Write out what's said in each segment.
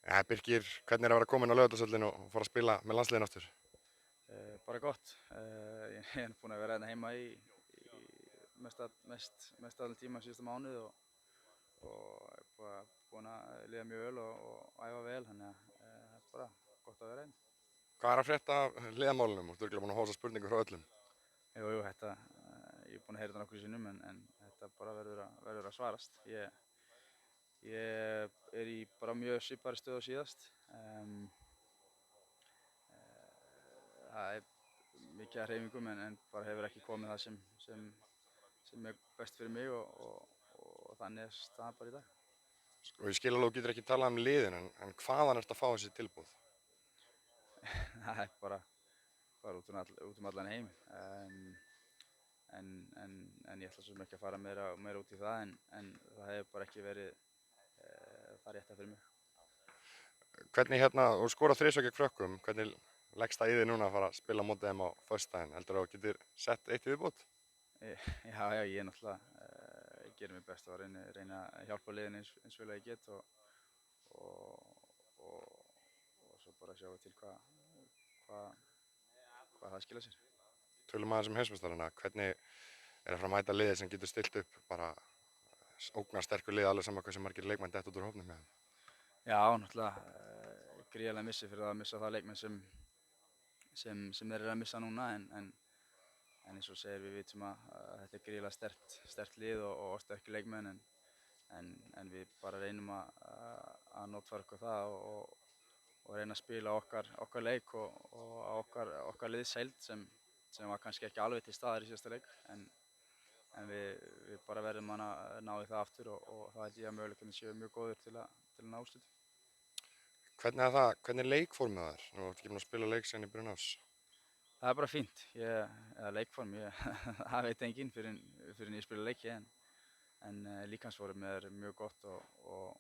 Ja, Birkir, hvernig að vera komin á Laugardalsvöllinn og fara að spila með landsliðinu aftur? Bara gott. Ég er búinn að vera hérna heima í mest allan tíma síðustu mánuði og er bara búinn að líða mjög vel og æfa vel, þannig að það er bara gott að vera hérna. Hvað er að frétta af liðamálunum? Þú ert örugglega búin að fá þessa spurningu frá öllum. Jú, ég er búinn að heyra þetta nokkrum sinnum en þetta bara verður að svarast. Ég er í bara mjög svipaðri stöðu og síðast. Það er mikið af hreyfingum en bara hefur ekki komið það sem er best fyrir mig og þannig er staðan bara í dag. Og ég skil alveg að þú getur ekki talað um liðin, en hvaðan ertu að fá þessi tilboð? Það er bara út um allan heim. En ég ætla svo sem ekki að fara meira út í það en það hefur bara ekki verið það rétta fyrir mig. Hvernig þú skorað 3 gegn Frökkum, hvernig leggst það í þig núna að fara að spila á móti þeim á föstudaginn? Heldurðu að þú getur sett eitt í viðbót? Já, ég náttúrulega geri mitt besta og reyna að hjálpa liðinu eins vel og ég get og svo bara sjáum við til hvað það skilar sér. Tölum aðeins um heimsmeistarana. Hvernig er að fara að mæta liðið sem getur stillt upp bara ógnarsterku lið alveg sama hversu margir leikmenn detta út úr hópnum með þeim? Já, náttúrulega gríðarlega missi fyrir að missa það leikmenn sem þeir eru að missa núna en eins og segir við vitum að þetta er gríðarlega sterkt lið og sterkir leikmenn en við bara reynum að notfæra okkur það og reyna að spila okkar leik og okkar liðsheild sem var kannski ekki alveg til staðar í síðasta leik en við bara verðum að ná í það aftur og það held ég að möguleikarnir séu mjög góðir til að ná úrslitum. Hvernig er leikformið það er? Nú ertu ekki búinn að spila leik síðan í byrjun árs. Það er bara fínt, eða leikform, það veit enginn fyrir ég spila leiki en líkamsformið er mjög gott og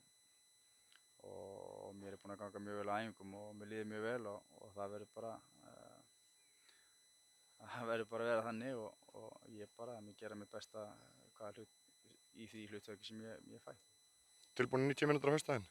mér er búinn að ganga mjög vel á æfingum og mér líður mjög vel og það verður bara að vera þannig og ég bara að gera mitt besta í því hlutverki sem ég fæ. Tilbúin í 90 mínútur á föstudaginn?